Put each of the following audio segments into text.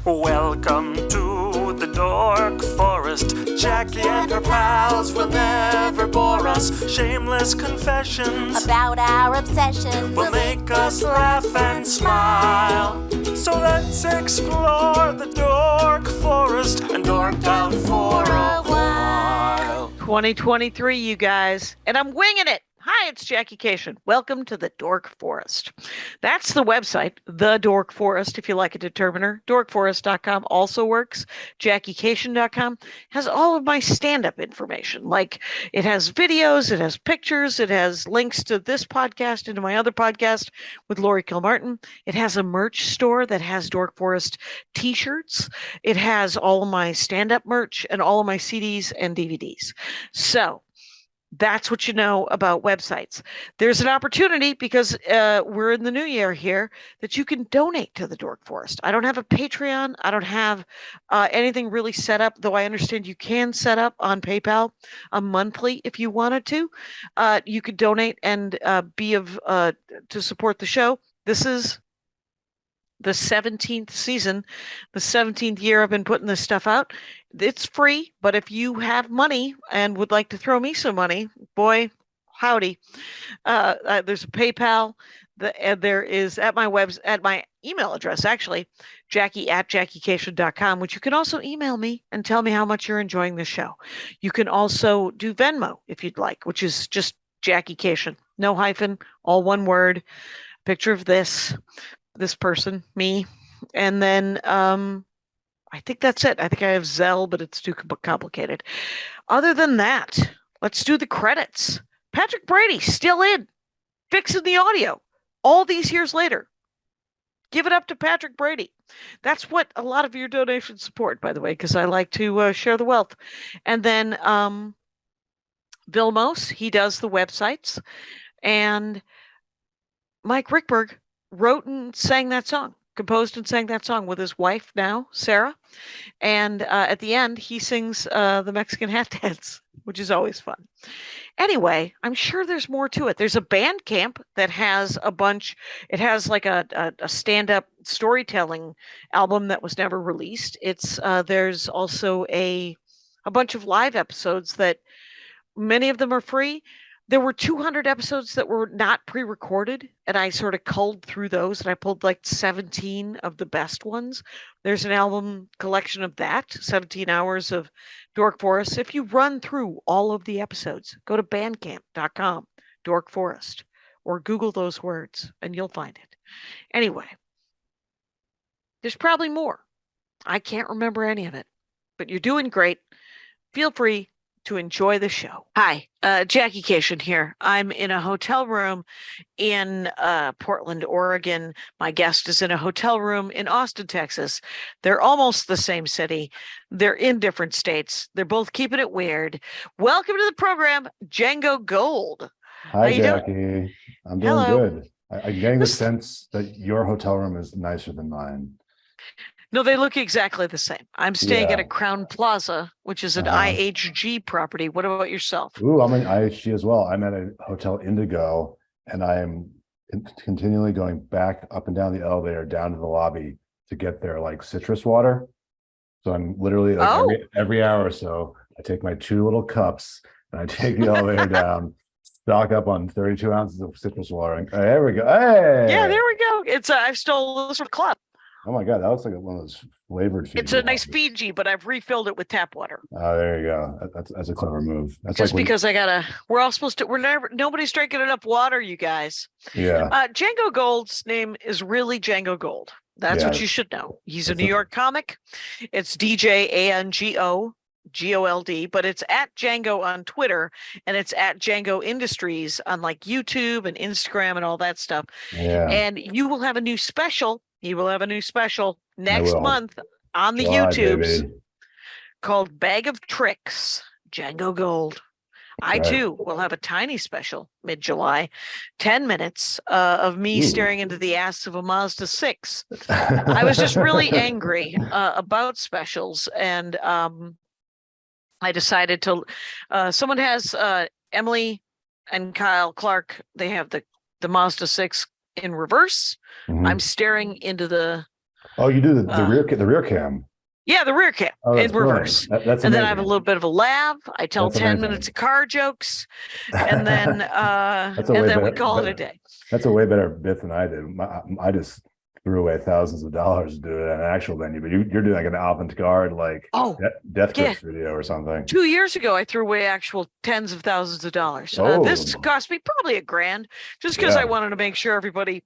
Welcome to the Dork Forest. Jackie and her pals will never bore us. Shameless confessions about our obsession will make us laugh and smile. So let's explore the Dork Forest and dork out for a while. 2023, you guys, and I'm winging it. Hi, it's Jackie Cation. Welcome to the Dork Forest. That's the website, The Dork Forest, if you like a determiner. Dorkforest.com also works. JackieCation.com has all of my stand-up information. Like, it has videos, it has pictures, it has links to this podcast and to my other podcast with Lori Kilmartin. It has a merch store that has Dork Forest t-shirts. It has all of my stand-up merch and all of my CDs and DVDs. So that's what you know about websites. There's an opportunity because we're in the new year here that you can donate to the Dork Forest. I don't have a Patreon. I don't have anything really set up, though I understand you can set up on PayPal a monthly if you wanted to. You could donate and be of to support the show. This is the 17th season, the 17th year I've been putting this stuff out. It's free, but if you have money and would like to throw me some money, boy, howdy. There's a PayPal. There is at my email address, actually, Jackie@JackieCation.com, which you can also email me and tell me how much you're enjoying the show. You can also do Venmo if you'd like, which is just Jackie Cation. No hyphen, all one word. Picture of this person, me, and then I think that's it. I think I have Zelle, but it's too complicated. Other than that, let's do the credits. Patrick Brady still in, fixing the audio all these years later. Give it up to Patrick Brady. That's what a lot of your donations support, by the way, because I like to share the wealth. And then Bill Mose, he does the websites, and Mike Ruekberg wrote and sang that song, composed and sang that song with his wife now, Sarah. And at the end, he sings the Mexican hat dance, which is always fun. Anyway, I'm sure there's more to it. There's a Bandcamp that has a bunch. It has like a stand-up storytelling album that was never released. It's there's also a bunch of live episodes that many of them are free. There were 200 episodes that were not pre-recorded, and I sort of culled through those, and I pulled like 17 of the best ones. There's an album collection of that, 17 hours of Dork Forest. If you run through all of the episodes, go to bandcamp.com, Dork Forest, or Google those words, and you'll find it. Anyway, there's probably more. I can't remember any of it, but you're doing great. Feel free to enjoy the show. Hi, Jackie Cation here. I'm in a hotel room in Portland, Oregon. My guest is in a hotel room in Austin, Texas. They're almost the same city. They're in different states. They're both keeping it weird. Welcome to the program, Django Gold. Hi, Jackie. I'm doing Hello. good. I'm getting the sense that your hotel room is nicer than mine. No, they look exactly the same. I'm staying at a Crown Plaza, which is an IHG property. What about yourself? Ooh, I'm an IHG as well. I'm at a Hotel Indigo, and I am continually going back up and down the elevator down to the lobby to get their like citrus water. So I'm literally like every hour or so, I take my 2 little cups and I take the elevator down, stock up on 32 ounces of citrus water. And there we go. Hey, yeah, there we go. It's I've stole this from Club. Oh my God, that looks like one of those flavored Fiji. It's a nice Fiji, but I've refilled it with tap water. Oh, there you go. That's a clever move. That's just like because we're all supposed to, nobody's drinking enough water, you guys. Yeah. Django Gold's name is really Django Gold. That's what you should know. He's a New York comic. It's DJANGO GOLD, but it's at Django on Twitter, and it's at Django Industries on like YouTube and Instagram and all that stuff. Yeah. And you will have a new special. He will have a new special next month on the YouTubes called Bag of Tricks, Django Gold. I too will have a tiny special mid-July, 10 minutes of me staring into the ass of a Mazda 6. I was just really angry about specials, and I decided to, someone has Emily and Kyle Clark, they have the Mazda 6 in reverse. I'm staring into the Oh, you do the Uh, rear cam. Yeah, the rear cam Oh, in that's brilliant. reverse. That's And then I have a amazing. little bit of a lav. I tell That's 10 amazing. minutes of car jokes, and then That's a and way then we better, call it a day. that's a way better bit than I did. I just threw away thousands of dollars to do it at an actual venue, but you're doing like an avant-garde, like Oh, Death yeah. Grips video or something. 2 years ago, I threw away actual tens of thousands of dollars. This Oh, cost me probably $1,000 just because yeah, I wanted to make sure everybody,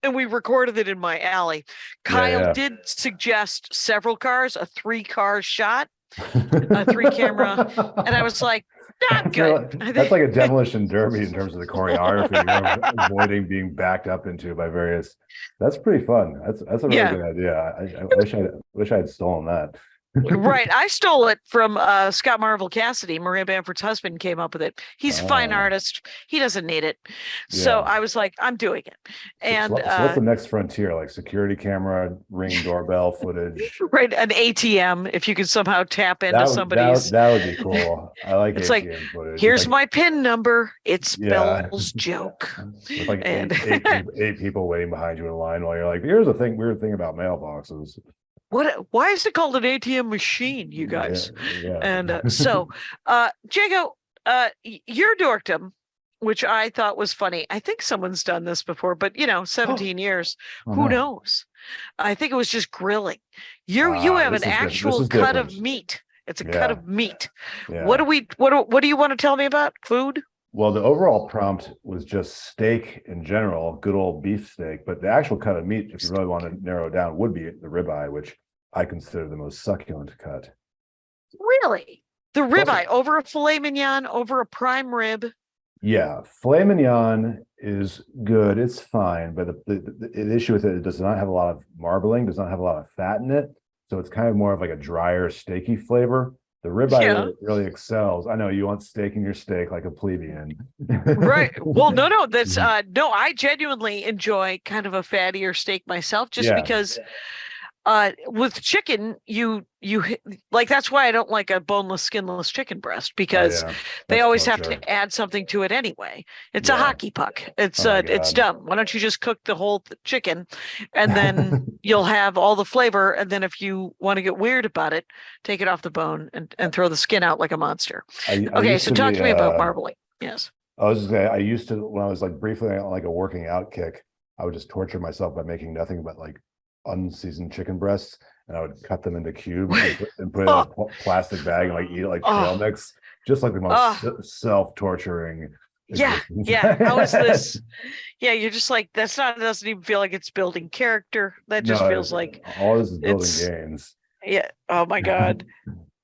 and we recorded it in my alley. Kyle yeah. did suggest several cars, a 3-car shot, a 3-camera, and I was like, not good. That's like a demolition derby in terms of the choreography, you're avoiding being backed up into by various. That's pretty fun. That's a really Yeah. good idea. I wish I had stolen that. Right. I stole it from Scott Marvel Cassidy. Maria Bamford's husband came up with it. He's a fine artist. He doesn't need it. So Yeah. I was like, I'm doing it. And so what's the next frontier? Like security camera, Ring doorbell footage. right, an ATM, if you could somehow tap into somebody's. That would be cool. I like It's ATM like, footage. here's It's my PIN number. It Yeah. spells joke. with like And eight people waiting behind you in line while you're like, here's a weird thing about mailboxes. why is it called an ATM machine, you guys? Yeah. And so Django, your dorkdom, which I thought was funny. I think someone's done this before, but 17 years, Oh, who no. knows? I think it was just grilling. You have this an is actual cut of different. meat. It's a cut Yeah. of meat. Yeah. What do you want to tell me about food? Well, the overall prompt was just steak in general, good old beef steak, but the actual cut of meat, if you really want to narrow it down, would be the ribeye, which I consider the most succulent cut. Really? The also- ribeye over a filet mignon, over a prime rib. Yeah, filet mignon is good. It's fine, but the issue with it does not have a lot of marbling, does not have a lot of fat in it. So it's kind of more of like a drier, steaky flavor. The ribeye Yeah. really excels. I know you want steak in your steak like a plebeian. Right. Well, no, that's no, I genuinely enjoy kind of a fattier steak myself, just Yeah. because with chicken, you like, that's why I don't like a boneless, skinless chicken breast, because Yeah, they that's always have torture. to add something to it anyway. It's a Yeah. hockey puck. It's Oh my it's God. dumb. Why don't you just cook the whole chicken, and then you'll have all the flavor, and then if you want to get weird about it, take it off the bone and throw the skin out like a monster. I Okay, used so to talk be, to me about marbling. Yes. I was just saying, I used to, when I was like briefly on like a working out kick, I would just torture myself by making nothing but like unseasoned chicken breasts, and I would cut them into cubes and put it in a plastic bag and like eat it like trail mix, just like the most self-torturing. Yeah, existence. yeah. How is this? Yeah, you're just like, doesn't even feel like it's building character. That just No, feels like all this is building it's- gains. yeah. Oh my God.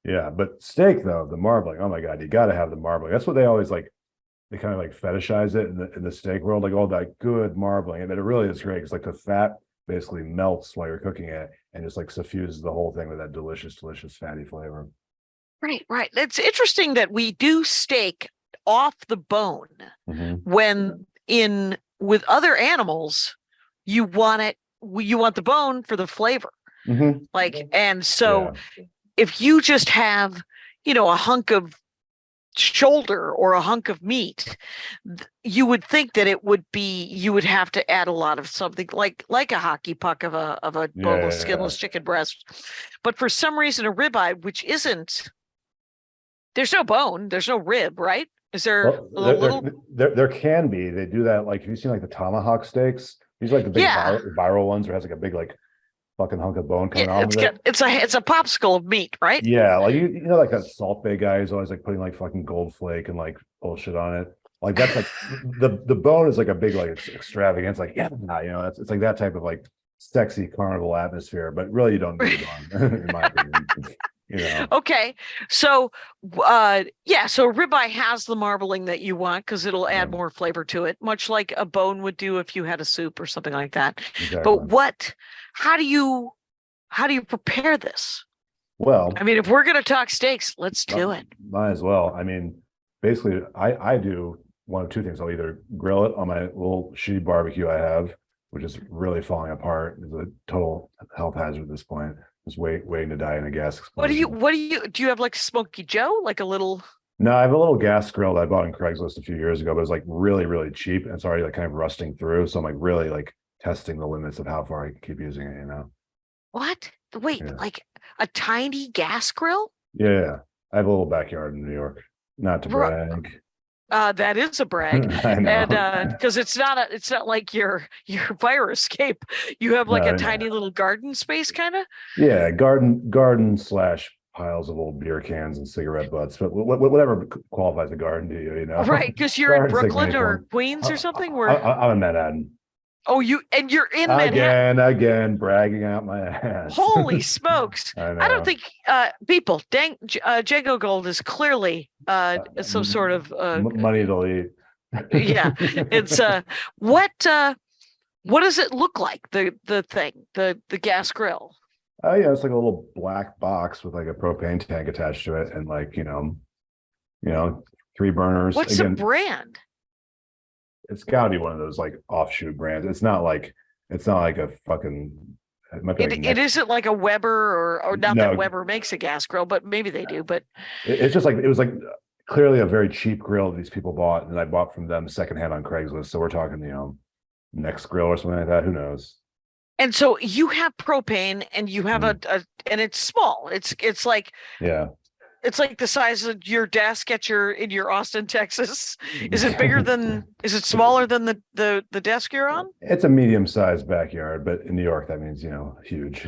Yeah, but steak though, the marbling, oh my God, you got to have the marbling. That's what they always like. They kind of like fetishize it in the steak world, like all that good marbling, and it really is great. It's like the fat basically melts while you're cooking it and just like suffuses the whole thing with that delicious fatty flavor. Right. It's interesting that we do steak off the bone when with other animals, you want the bone for the flavor. Like, and so if you just have, a hunk of shoulder or a hunk of meat, you would think that you would have to add a lot of something like a hockey puck of a boneless, skinless chicken breast. But for some reason, a ribeye, which there's no bone, there's no rib, right? Is there a little? There can be. They do that. Like, have you seen like the tomahawk steaks? These are like the big viral ones where it has like a big like fucking hunk of bone coming off of it. It's a popsicle of meat, right? Yeah, like you know, like that Salt Bay guy is always like putting like fucking gold flake and like bullshit on it. Like that's like the bone is like a big like it's extravagance. Like it's like that type of like sexy carnival atmosphere. But really, you don't need it on, in my opinion. Okay, so so ribeye has the marbling that you want because it'll add more flavor to it, much like a bone would do if you had a soup or something like that. Exactly. But how do you prepare this? Well, I mean, if we're gonna talk steaks, let's do it. Might as well. I mean, basically, I do one of two things. I'll either grill it on my little shitty barbecue I have, which is really falling apart. It's a total health hazard at this point. Just waiting to die in a gas explosion. Do you have like Smoky Joe, like a little? No, I have a little gas grill that I bought on Craigslist a few years ago, but it's like really, really cheap and it's already like kind of rusting through. So I'm like really like testing the limits of how far I can keep using it, What? Wait, Yeah. like a tiny gas grill? Yeah, I have a little backyard in New York. Not to Ru- brag. That is a brag. I And know. because it's not like your fire escape. You have like a No, yeah. tiny little garden space kind of. Yeah, garden slash piles of old beer cans and cigarette butts, but whatever qualifies a garden to you, you know. Right, because you're in Garden's take many Brooklyn or forms. Queens or something where I'm in Manhattan. oh you're in Manhattan. Again, bragging out my ass. Holy smokes. I I don't know. think people Django Gold is clearly some sort of Money to eat. yeah. It's what does it look like? The thing, the gas grill. Oh yeah, it's like a little black box with like a propane tank attached to it, and like three burners. What's the Again, brand? it's gotta be one of those like offshoot brands. It's not like a fucking. It might be like It isn't like a Weber or not No. that Weber makes a gas grill, but maybe they do. But It's just like it was like clearly a very cheap grill that these people bought, and I bought from them secondhand on Craigslist. So we're talking, Next Grill or something like that. Who knows? and so you have propane and you have a and it's small. It's like Yeah. it's like the size of your desk at in your Austin, Texas. Is it bigger than is it smaller than the desk you're on? It's a medium-sized backyard, but in New York that means huge.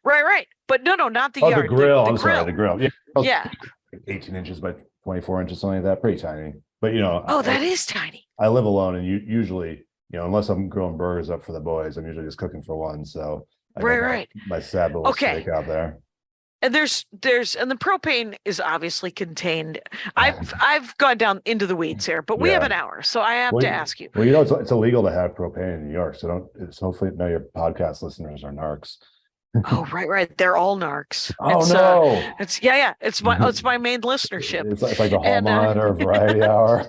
Right. But no, not the Oh, yard. the grill. The I'm sorry, the grill. Yeah. Yeah. 18 inches by 24 inches, something like that. Pretty tiny. But Oh, that is tiny. I live alone, and usually, unless I'm grilling burgers up for the boys, I'm usually just cooking for one. So I got Right. my sad little Okay. steak out there. And there's and the propane is obviously contained. I've gone down into the weeds here, but we have Yeah. an hour, so I have Well, to ask you. Well, it's illegal to have propane in New York, so it's hopefully none of your podcast listeners are narcs. Oh, right. They're all narcs. Oh It's, no! It's my main listenership. It's like the hall And, monitor variety hour.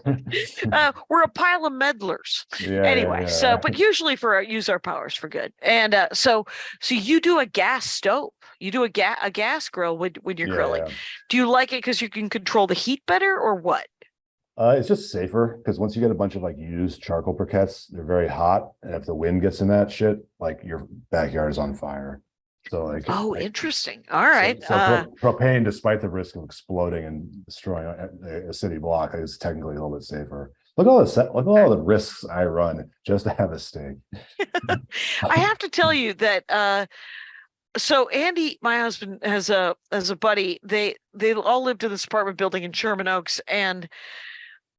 We're a pile of meddlers. Yeah. Anyway, yeah. so but usually use our powers for good. And so you do a gas stove. You do a gas grill when you're grilling. Yeah. Do you like it because you can control the heat better or what? It's just safer because once you get a bunch of like used charcoal briquettes, they're very hot, and if the wind gets in that shit, like your backyard is on fire. So Interesting. All right. Propane, despite the risk of exploding and destroying a city block, is technically a little bit safer. Look at all the risks I run just to have a steak. I have to tell you that so Andy, my husband, has a buddy. They all lived in this apartment building in Sherman Oaks, and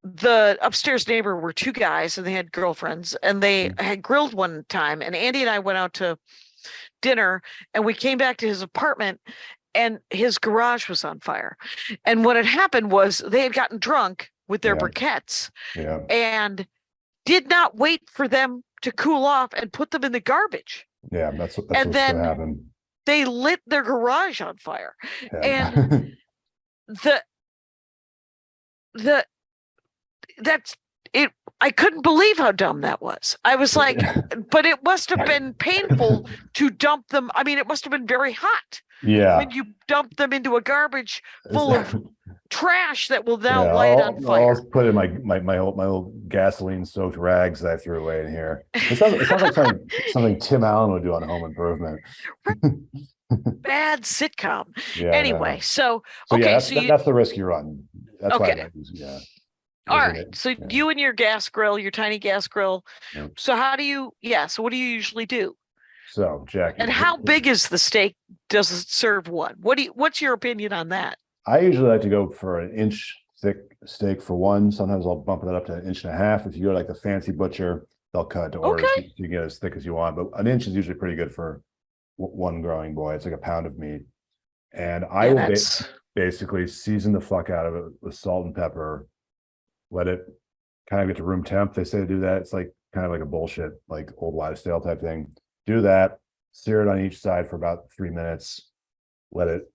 the upstairs neighbor were two guys, and they had girlfriends, and they had grilled one time. And Andy and I went out to dinner, and we came back to his apartment, and his garage was on fire. And what had happened was they had gotten drunk with their briquettes, and did not wait for them to cool off and put them in the garbage. Yeah, that's what's and then happened. They lit their garage on fire. Yeah. And that's it. I couldn't believe how dumb that was. I was like, but it must have been painful to dump them. I mean, it must have been very hot. Yeah. When you dump them into a garbage full of trash that will now light on fire. I'll put in my old gasoline soaked rags that I threw away in here. It sounds like something Tim Allen would do on Home Improvement. Bad sitcom. Yeah. Anyway, so okay, so that's the risk you run. That's okay. Yeah. All right. So you and your gas grill, your tiny gas grill. Yeah. So so what do you usually do? So, Jackie. And how big is the steak? Does it serve one? What's your opinion on that? I usually like to go for an inch thick steak for one. Sometimes I'll bump that up to 1.5 inches. If you go to like the fancy butcher, they'll cut it to order so you get as thick as you want. But an inch is usually pretty good for one growing boy. It's like a pound of meat. And I will basically season the fuck out of it with salt and pepper. Let it kind of get to room temp. They say to do that. It's like kind of like a bullshit, like old wives' tale type thing. Do that, sear it on each side for about 3 minutes. Let it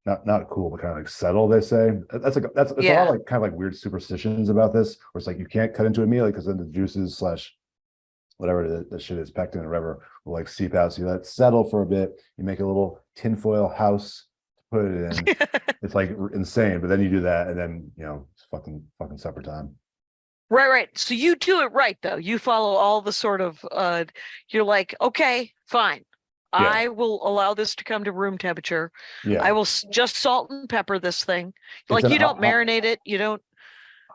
not cool, but kind of like settle, they say. That's a lot of like kind of like weird superstitions about this, where it's like you can't cut into it immediately because then the juices / whatever the shit is, pectin or whatever, will like seep out. So you let it settle for a bit. You make a little tinfoil house to put it in. It's like insane, but then you do that, and then it's fucking supper time. Right. So you do it right though. You follow all the sort of you're like, okay, fine. I will allow this to come to room temperature. Yeah. I will just salt and pepper this thing. It's Like you don't marinate it. You don't.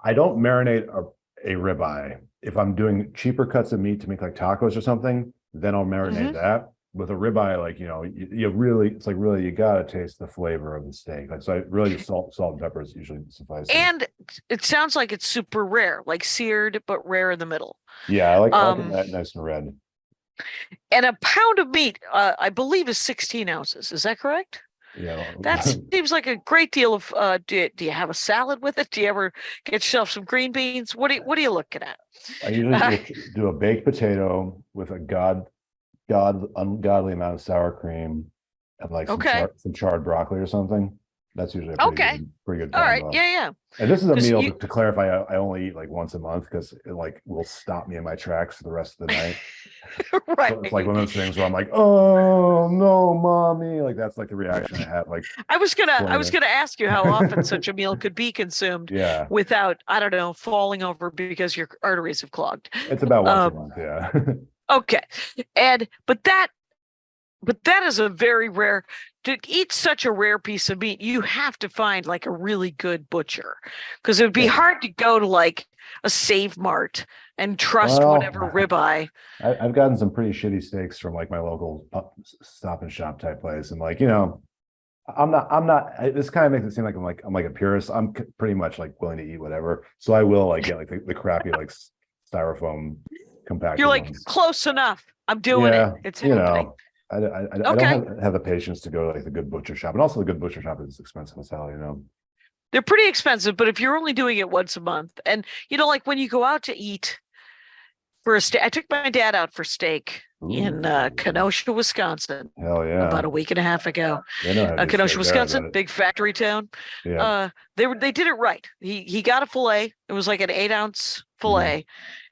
I don't marinate a ribeye. If I'm doing cheaper cuts of meat to make like tacos or something, then I'll marinate that. With a ribeye, like, you really, it's like really, you gotta taste the flavor of the steak. Like, so I really just salt and pepper is usually suffices. And it sounds like it's super rare, like seared, but rare in the middle. Yeah, I like it nice and red. And a pound of meat, I believe, is 16 ounces. Is that correct? Yeah. That seems like a great deal of. Do you have a salad with it? Do you ever get yourself some green beans? What are you looking at? I usually do a baked potato with a ungodly amount of sour cream and like some charred broccoli or something. That's usually a pretty good combo. All right, yeah. And this is a meal to clarify. I only eat like once a month because it like will stop me in my tracks for the rest of the night. Right. So it's like one of those things where I'm like, oh no, mommy. Like that's like the reaction I have. Like I was gonna ask you how often such a meal could be consumed without, I don't know, falling over because your arteries have clogged. It's about once a month, yeah. Okay. But that is a very rare, to eat such a rare piece of meat, you have to find like a really good butcher, because it would be hard to go to like a Save Mart and trust whatever ribeye. I've gotten some pretty shitty steaks from like my local Stop and Shop type place, and like, I'm not. This kind of makes it seem like I'm like a purist. I'm pretty much like willing to eat whatever, so I will like get like the crappy like styrofoam compacted. You're like ones. Close enough. I'm doing it. It's happening. I don't have the patience to go to like the good butcher shop, and also the good butcher shop is expensive as hell. They're pretty expensive, but if you're only doing it once a month, and like when you go out to eat for a steak, I took my dad out for steak in Kenosha, Wisconsin. Hell yeah! About a week and a half ago. Kenosha, Wisconsin, big factory town. Yeah. They did it right. He got a fillet. It was like an 8-ounce fillet,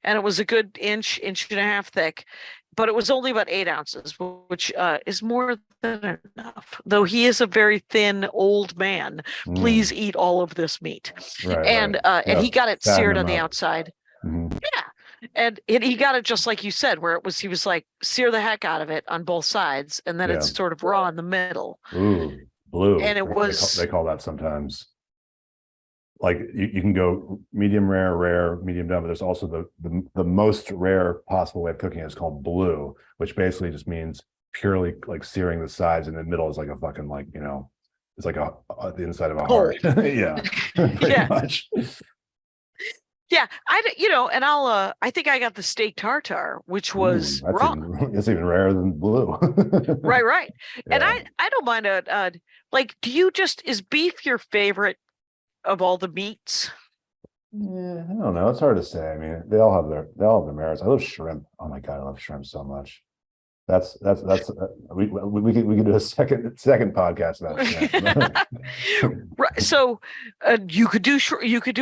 and it was a good inch and a half thick. But it was only about 8 ounces, which is more than enough. Though he is a very thin old man, please eat all of this meat. Right, and he got it seared on the outside. Yeah, and he got it just like you said, where he was like, sear the heck out of it on both sides, and then it's sort of raw in the middle. Ooh, blue. And it was. They call that sometimes. Like you can go medium rare, medium done, but there's also the most rare possible way of cooking is called blue, which basically just means purely like searing the sides, and the middle is like a fucking like, it's like the inside of a heart. Yeah, pretty much. Yeah, and I think I got the steak tartare, which was raw. That's even rarer than blue. Right. Yeah. And I don't mind like, is beef your favorite of all the meats? Yeah, I don't know. It's hard to say. I mean, they all have their merits. I love shrimp. Oh my God, I love shrimp so much. That's we could do a second podcast about shrimp. Right. So you could do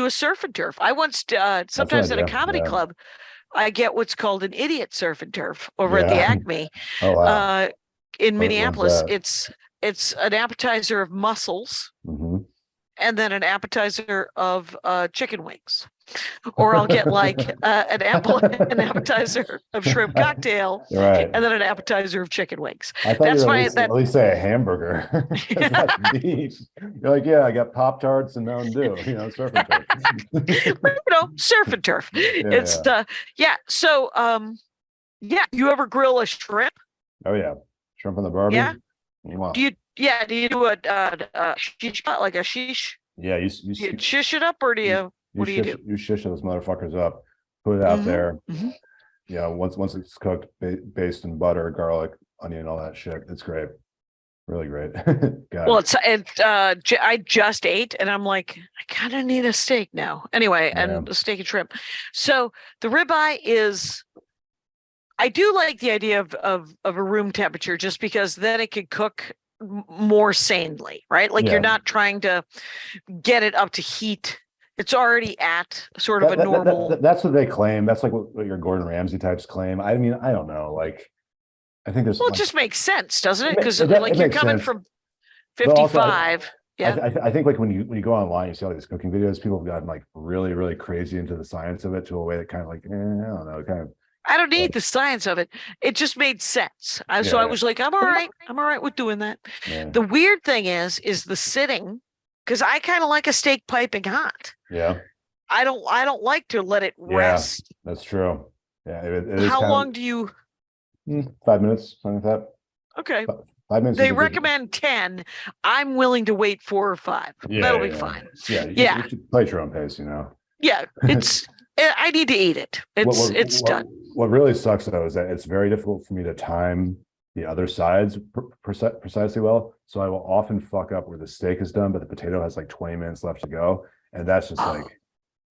a surf and turf. I once sometimes at a comedy club, I get what's called an idiot surf and turf over at the Acme. Oh, wow. In Minneapolis. It's an appetizer of mussels. And then an appetizer of chicken wings, or I'll get like an appetizer of shrimp cocktail, and then an appetizer of chicken wings. I thought at least say a hamburger. That's beef. You're like, I got Pop-Tarts and Mountain Dew. Surf and turf. Surf and turf. So you ever grill a shrimp? Oh yeah, shrimp on the barbie. Yeah. Wow. Do you do a shish, like a shish? Yeah, you shish it up, or do you? What do you do? You shish those motherfuckers up, put it out there. Yeah, once it's cooked, based in butter, garlic, onion, all that shit. It's great, really great. Well, I just ate, and I'm like, I kind of need a steak now. Anyway, and a steak and shrimp. So the ribeye is. I do like the idea of a room temperature, just because then it could cook more sanely, right? Like you're not trying to get it up to heat. It's already at sort of a normal. That's what they claim. That's like what your Gordon Ramsay types claim. I mean, I don't know. Like, I think there's. Well, it just makes sense, doesn't it? Because like you're coming from 55. I think like when you go online, you see all these cooking videos. People have gotten like really, really crazy into the science of it to a way that kind of like, I don't know, kind of I don't need the science of it. It just made sense. So I was like, I'm all right. I'm all right with doing that. Yeah. The weird thing is the sitting, because I kind of like a steak piping hot. Yeah. I don't like to let it rest. That's true. Yeah. It is How kind long do you? of 5 minutes, something like that. Okay. 5 minutes. They recommend 10. I'm willing to wait 4 or 5. That'll be fine. Yeah. You should play at your own pace, Yeah. I need to eat it. It's done. What really sucks though is that it's very difficult for me to time the other sides precisely well. So I will often fuck up where the steak is done, but the potato has like 20 minutes left to go. And that's just like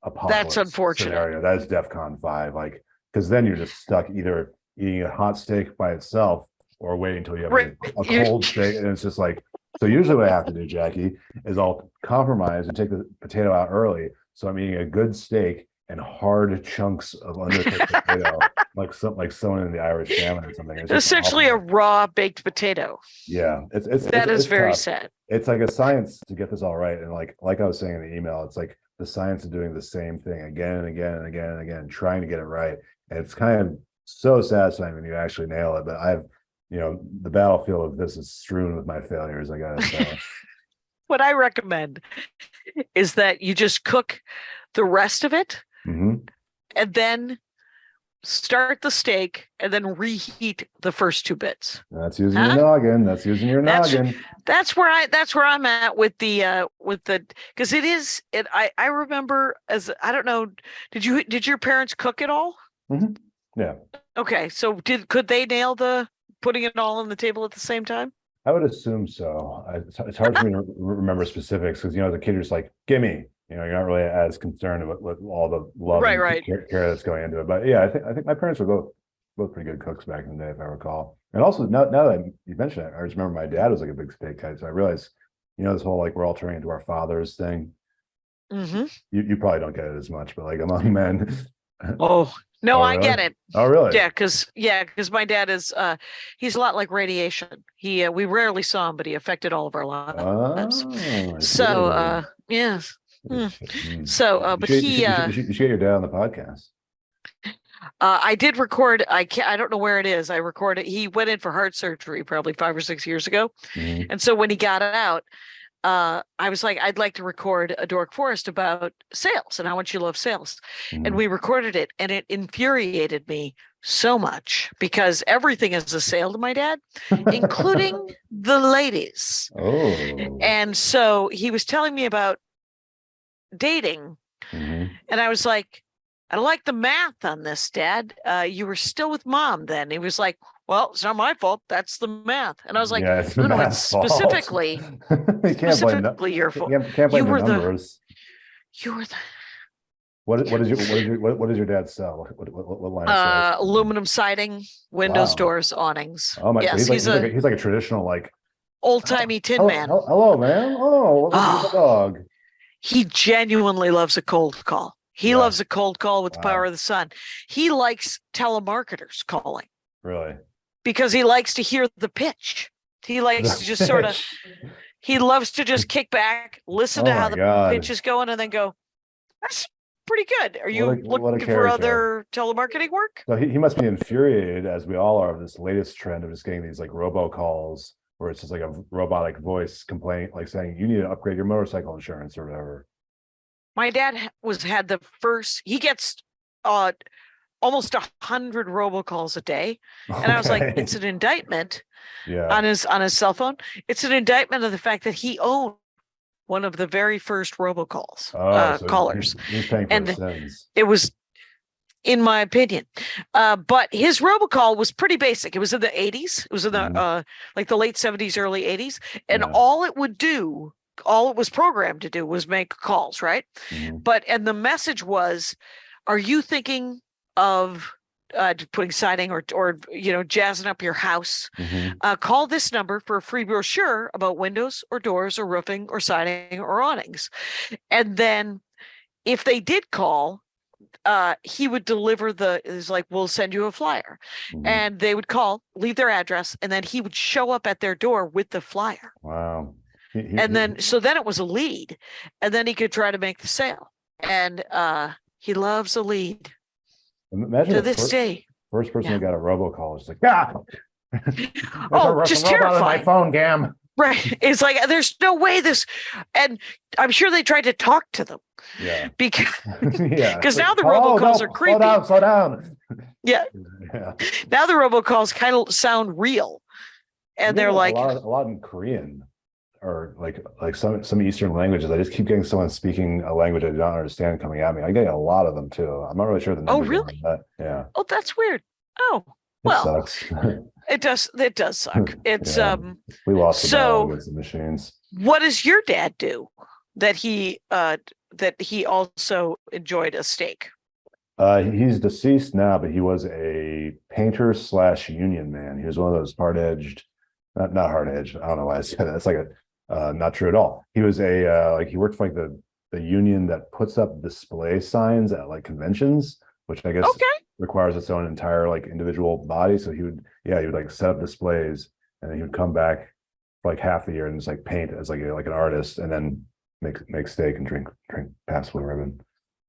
apocalypse. That's unfortunate. Scenario. That is DEFCON 5. Like, because then you're just stuck either eating a hot steak by itself or waiting until you have a cold steak. And it's just like, so usually what I have to do, Jackie, is I'll compromise and take the potato out early. So I'm eating a good steak and hard chunks of undercooked potato, like someone in the Irish family or something. It's essentially a raw baked potato. Yeah, it's very tough. sad. It's like a science to get this all right, and like I was saying in the email, it's like the science of doing the same thing again and again and again and again, trying to get it right. And it's kind of so satisfying when you actually nail it. But I've, the battlefield of this is strewn with my failures, I gotta say. What I recommend is that you just cook the rest of it. Mm-hmm. And then start the steak and then reheat the first 2 bits. That's using your noggin. That's using your noggin. That's where I'm at with the because I remember I don't know, did your parents cook it all? Mm-hmm. Yeah. Okay. So could they nail the putting it all on the table at the same time? I would assume so. It's hard for me to remember specifics because as a kid, you're just like, gimme. You're not really as concerned about all the love and care that's going into it. But yeah, I think my parents were both pretty good cooks back in the day, if I recall. And also now that you mentioned it, I just remember my dad was like a big steak guy. So I realized, this whole like we're all turning into our fathers thing. Mm-hmm. You probably don't get it as much, but like among men. Oh no, I really? get it. Oh really? Yeah, because my dad is he's a lot like radiation. We rarely saw him, but he affected all of our lives. So yes. So, but you should get your dad on the podcast. I did record. I don't know where it is. I recorded. He went in for heart surgery probably 5 or 6 years ago, and so when he got out, I was like, I'd like to record a Dork Forest about sales and how much you love sales, and we recorded it, and it infuriated me so much because everything is a sale to my dad, including the ladies. Oh, and so he was telling me about dating, and I was like, I don't like the math on this, Dad. You were still with Mom then. He was like, well, it's not my fault. That's the math. And I was like, no, it's specifically your fault. Can't blame the numbers. You were the. What does your dad sell? What line of sales? Aluminum siding, windows, doors, awnings. Oh my! Yes, he's like a traditional old-timey tin man. Hello, man. Oh, look at the dog. He genuinely loves a cold call. He loves a cold call with the power of the sun. He likes telemarketers calling. Really? Because he likes to hear the pitch. He likes to just sort of, he loves to just kick back, listen to how the pitch is going, and then go, that's pretty good. Are you looking for other telemarketing work? So he must be infuriated, as we all are, of this latest trend of just getting these like robocalls where it's just like a robotic voice complaining, like saying, you need to upgrade your motorcycle insurance or whatever. My dad had the first, he gets almost 100 robocalls a day. And I was like, it's an indictment on his cell phone. It's an indictment of the fact that he owned one of the very first robocalls callers. He's paying for his sins. It was, in my opinion. But his robocall was pretty basic. It was in the 80s. It was in the like the late 70s, early 80s. And all it was programmed to do was make calls, right? And the message was, are you thinking of putting siding or jazzing up your house? Call this number for a free brochure about windows or doors or roofing or siding or awnings. And then if they did call, he would deliver it's like, we'll send you a flyer. And they would call, leave their address, and then he would show up at their door with the flyer. Wow. And then it was a lead, and then he could try to make the sale. And he loves a lead imagine to this day. First person Yeah. that got a robocall was like, yeah. Oh, just robot on my terrifying. phone, Gam. Right. It's like there's no way this, and I'm sure they tried to talk to them Yeah. because Yeah. now the Hello, robocalls no, are creepy. Slow down. Yeah. Yeah. Now the robocalls kind of sound real, and they're like, a lot in Korean or like some Eastern languages. I just keep getting someone speaking a language I don't understand coming at me. I get a lot of them too. I'm not really sure the oh, numbers. really? Yeah. Oh, that's weird. Oh, It well, sucks. it does suck. It's Yeah. We lost the battle so against the machines. what does your dad do that he also enjoyed a steak? He's deceased now, but he was a painter / union man. He was one of those hard-edged, not hard-edged. I don't know why I said that. It's like not true at all. He was he worked for like the union that puts up display signs at like conventions, which I guess requires its own entire like individual body. So he would like set up displays, and then he would come back for like half the year and just like paint as like an artist, and then make steak and drink past blue ribbon.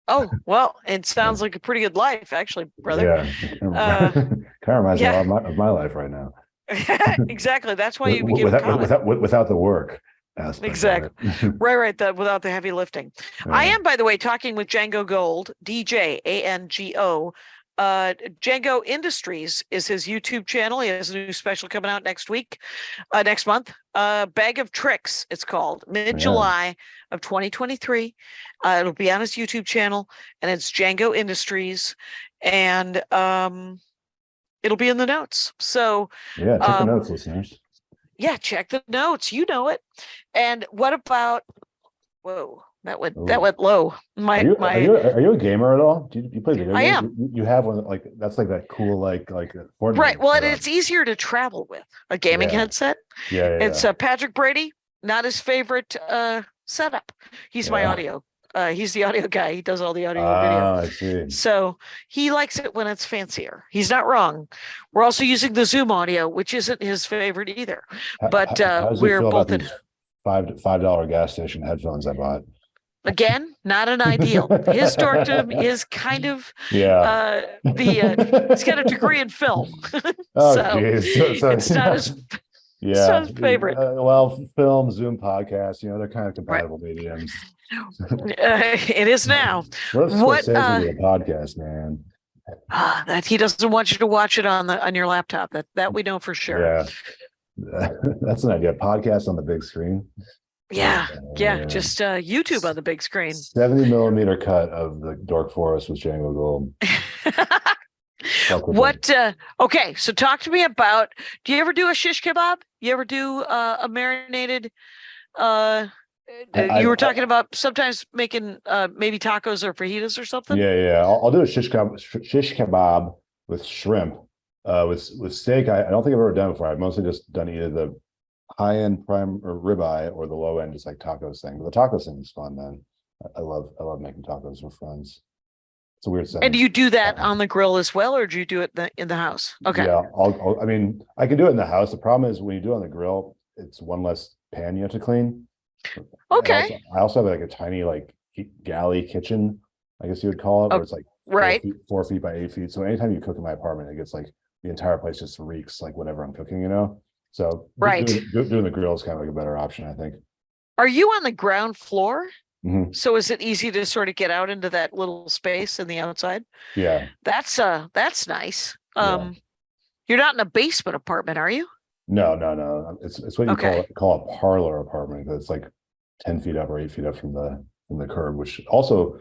Oh, well, it sounds like a pretty good life, actually, brother. Yeah, kind of reminds me a lot of my life right now. Exactly. That's why you became a comic. Without the work aspect. Exactly. Right. That without the heavy lifting. Yeah. I am, by the way, talking with Django Gold, DJ ANGO. Django Industries is his YouTube channel. He has a new special coming out next month. Bag of Tricks, it's called, mid-July of 2023. It'll be on his YouTube channel, and it's Django Industries, and it'll be in the notes. So yeah, check the notes, listeners. Yeah, check the notes. You know it. And what about? Whoa, that went low. Are you a gamer at all? Do you play video games? I am. You have one like that's like that cool like Fortnite. Right. Well, and it's easier to travel with a gaming headset. Yeah. It's Patrick Brady, not his favorite setup. He's my audio. He's the audio guy. He does all the audio and video. I see. So he likes it when it's fancier. He's not wrong. We're also using the Zoom audio, which isn't his favorite either. But we're both in $5 gas station headphones I bought. Again, not an ideal. His dorkdom is kind of he's got a degree in film. So it's not his favorite. Film, Zoom podcast, they're kind of compatible mediums. It is now. What a podcast, man. That he doesn't want you to watch it on your laptop. That we know for sure. Yeah. That's an idea. Podcast on the big screen. Yeah. Just YouTube on the big screen. 70 millimeter cut of the Dork Forest with Django Gold. Okay, so talk to me about, do you ever do a shish kebab? You ever do a marinated you were talking about sometimes making maybe tacos or fajitas or something? Yeah. I'll do a shish kebab with shrimp. With steak, I don't think I've ever done it before. I've mostly just done either the high-end prime or ribeye or the low-end just like tacos thing. But the tacos thing is fun, man. I love making tacos with friends. It's a weird setting. And do you do that on the grill as well, or do you do it in the house? Okay. Yeah, I can do it in the house. The problem is when you do it on the grill, it's one less pan you have to clean. Okay. I also have like a tiny like galley kitchen, I guess you would call it, where it's like 4 feet by 8 feet. So anytime you cook in my apartment, it gets like the entire place just reeks like whatever I'm cooking, So doing the grill is kind of like a better option, I think. Are you on the ground floor? Mm-hmm. So is it easy to sort of get out into that little space in the outside? Yeah. That's nice. You're not in a basement apartment, are you? No. It's what you call a parlor apartment. It's like 10 feet up or 8 feet up from the curb, which also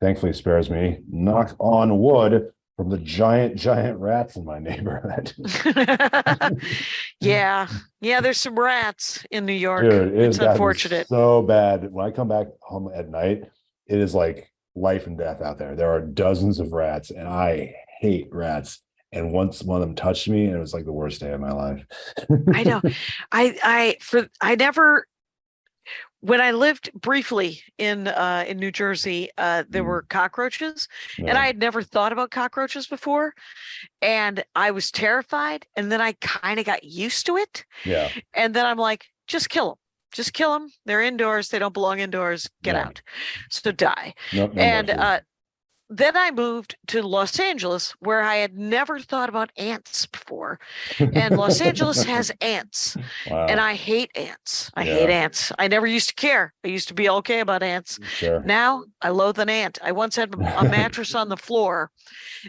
thankfully spares me, knock on wood, from the giant rats in my neighborhood. Yeah, there's some rats in New York. Dude, it's unfortunate. So bad. When I come back home at night, it is like life and death out there. There are dozens of rats, and I hate rats. And once one of them touched me, and it was like the worst day of my life. I know. I never. When I lived briefly in New Jersey, there were cockroaches, and I had never thought about cockroaches before, and I was terrified. And then I kind of got used to it. Yeah. And then I'm like, just kill them. Just kill them. They're indoors. They don't belong indoors. Get out. So die. No, then I moved to Los Angeles, where I had never thought about ants before. And Los Angeles has ants, and Wow. I hate ants. I hate Yeah. ants. I never used to care. I used to be okay about ants. Sure. Now I loathe an ant. I once had a mattress on the floor,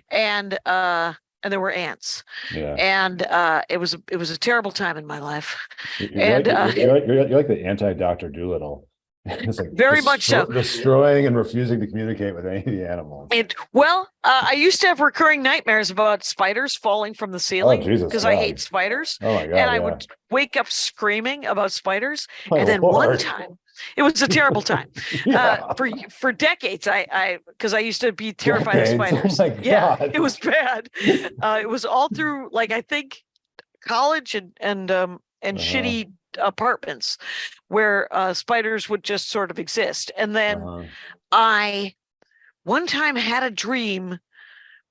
and there were ants, Yeah. and it was a terrible time in my life. You're And like, you're like the anti-Dr. Doolittle. It's like very much so. destroying and refusing to communicate with any of the animals. I used to have recurring nightmares about spiders falling from the Oh, ceiling Jesus because I God. hate spiders, Oh my God. and I Yeah. would wake up screaming about spiders. My And then one Lord. time, it was a terrible time. Yeah. For decades, I because I used to be terrified of Decades. spiders. Oh my Yeah, God. it was bad. It was all through, like, I think college and shitty apartments where spiders would just sort of exist. And then I one time had a dream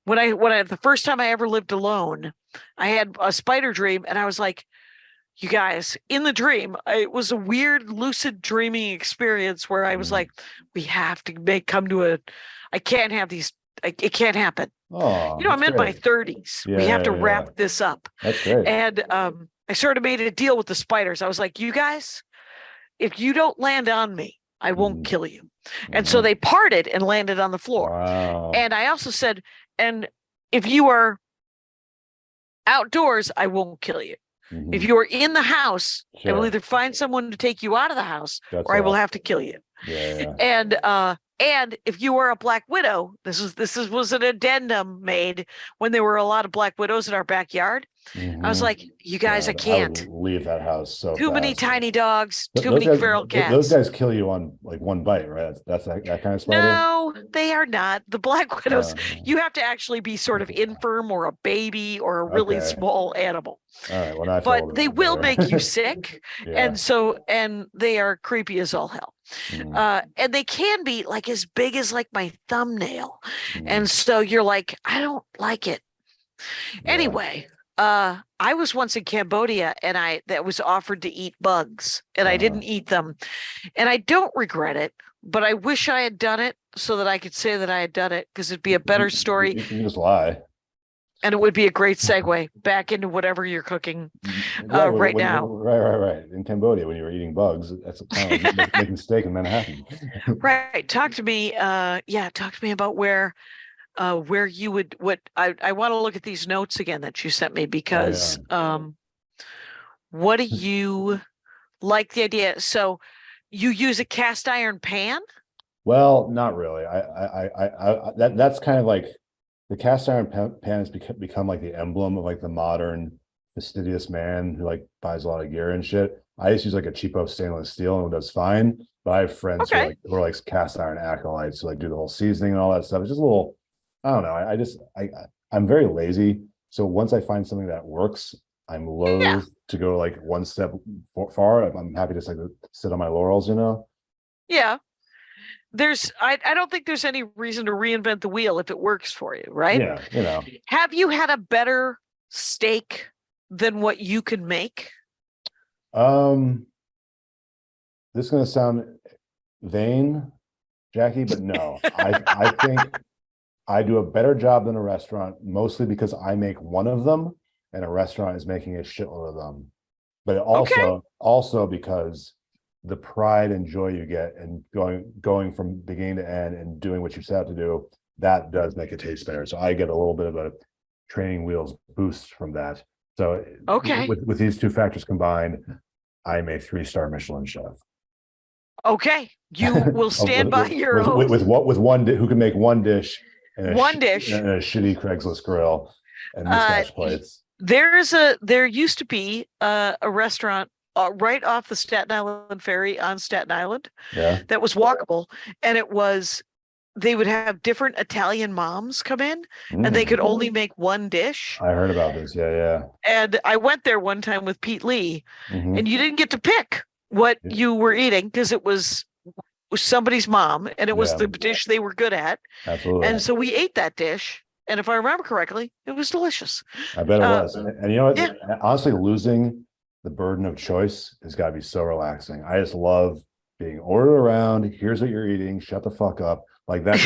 when I the first time I ever lived alone. I had a spider dream, and I was like, you guys, in the dream, it was a weird lucid dreaming experience where I was like, we have to come to I can't have these. It can't happen. Oh, You know, I'm in my 30s. We have to wrap this up. That's great. And I sort of made a deal with the spiders. I was like, you guys, if you don't land on me, I won't kill you. And so they parted and landed on the floor. Wow. And I also said, and if you are outdoors, I won't kill you. If you are in the house, I will either find someone to take you out of the house, or I will have to kill you. And if you were a black widow, this was an addendum made when there were a lot of black widows in our backyard. I was like, you guys, I can't. would leave that house so Too many fast. tiny dogs, too Those many guys- feral cats. Those guys kill you on like one bite, right? That's that kind of spider. No, they are not. The black widows, you have to actually be sort of infirm or a baby or a really small animal. All right. Well, now I feel a But little they bit will better. make you sick. And they are creepy as all hell. And they can be like as big as like my thumbnail. And so you're like, I don't like it. Anyway, I was once in Cambodia, and that was offered to eat bugs, and I didn't eat them. And I don't regret it, but I wish I had done it so that I could say that I had done it, because it'd be a better story. You can just lie. And it would be a great segue back into whatever you're cooking right now. Right. In Cambodia, when you were eating bugs, that's kind of like making steak in Manhattan. Right. Talk to me. Talk to me about where you would. What I want to look at these notes again that you sent me, because what do you like the idea? So you use a cast iron pan? Well, not really. That's kind of like the cast iron pan has become like the emblem of like the modern fastidious man who like buys a lot of gear and shit. I just use like a cheapo stainless steel, and it does fine. But I have friends who are like cast iron acolytes who like do the whole seasoning and all that stuff. It's just a little, I don't know. I'm very lazy. So once I find something that works, I'm loath to go like one step far. I'm happy to just like sit on my laurels, you know? Yeah. I don't think there's any reason to reinvent the wheel if it works for you, right? Yeah, you know. Have you had a better steak than what you can make? This is gonna sound vain, Jackie, but no. I think I do a better job than a restaurant, mostly because I make one of them and a restaurant is making a shitload of them. But also because the pride and joy you get and going from beginning to end and doing what you set out to do, that does make it taste better. So I get a little bit of a training wheels boost from that. So with these two factors combined, I'm a 3-star Michelin chef. Okay, you will stand by your own. With one who can make one dish and one dish and a shitty Craigslist grill and mismatched plates. There used to be a restaurant right off the Staten Island ferry on Staten Island that was walkable, and they would have different Italian moms come in and they could only make one dish. I heard about this. Yeah. And I went there one time with Pete Lee, and you didn't get to pick what you were eating because it was somebody's mom, and it was the dish they were good at. Absolutely. And so we ate that dish, and if I remember correctly, it was delicious. I bet it was. And you know what? Yeah. Honestly, losing the burden of choice has got to be so relaxing. I just love being ordered around. Here's what you're eating. Shut the fuck up. Like that's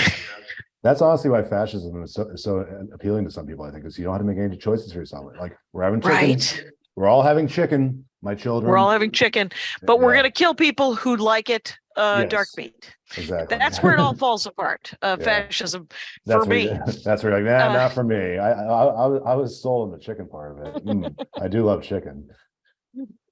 That's honestly why fascism is so appealing to some people, I think, is you don't have to make any choices for yourself. Like we're having chicken. Right. We're all having chicken, my children. We're all having chicken, but we're Yeah. going to kill people who like it dark Yes, meat. exactly. That's where it all falls apart. Yeah. Fascism That's for where me. that's where you're like, nah, not for me. I was sold on the chicken part of it. I do love chicken.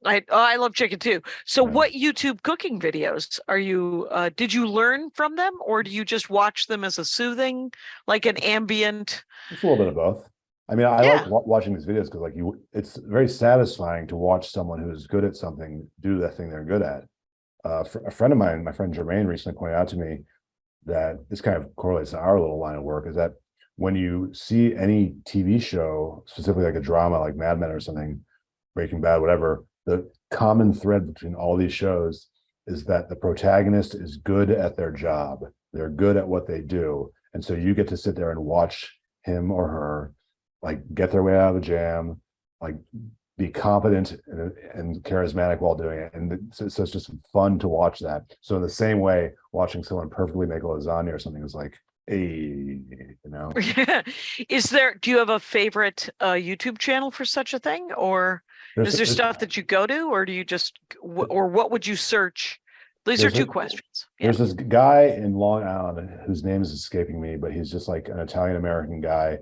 I love chicken too. So Yeah. what YouTube cooking videos are you did you learn from them, or do you just watch them as a soothing, like an ambient? It's a little bit of both. I mean, I like watching these videos because like it's very satisfying to watch someone who's good at something do that thing they're good at. A friend of mine, my friend Jermaine, recently pointed out to me that this kind of correlates to our little line of work, is that when you see any TV show, specifically like a drama like Mad Men or something, Breaking Bad, whatever, the common thread between all these shows is that the protagonist is good at their job. They're good at what they do. And so you get to sit there and watch him or her like get their way out of a jam, like be competent and charismatic while doing it. And so it's just fun to watch that. So in the same way, watching someone perfectly make a lasagna or something is like, hey, Do you have a favorite YouTube channel for such a thing? Or is there stuff that you go to, or do you just, or what would you search? These are two questions. There's this guy in Long Island whose name is escaping me, but he's just like an Italian-American guy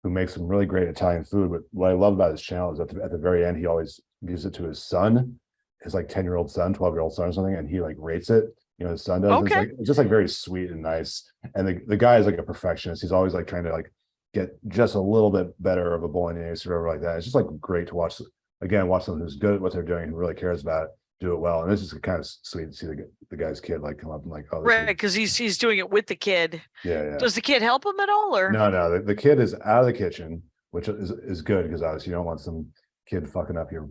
who makes some really great Italian food. But what I love about his channel is at the very end, he always gives it to his son, his like 10-year-old son, 12-year-old son or something, and he like rates it. His son does. Okay. It's just like very sweet and nice. And the guy is like a perfectionist. He's always like trying to like get just a little bit better of a bolognese or whatever like that. It's just like great to watch. Again, watch someone who's good at what they're doing, who really cares about it, do it well. And this is kind of sweet to see the guy's kid like come up and like, oh, right, because he's doing it with the kid. Yeah. Does the kid help him at all, or no? The kid is out of the kitchen, which is good because obviously you don't want some kid fucking up your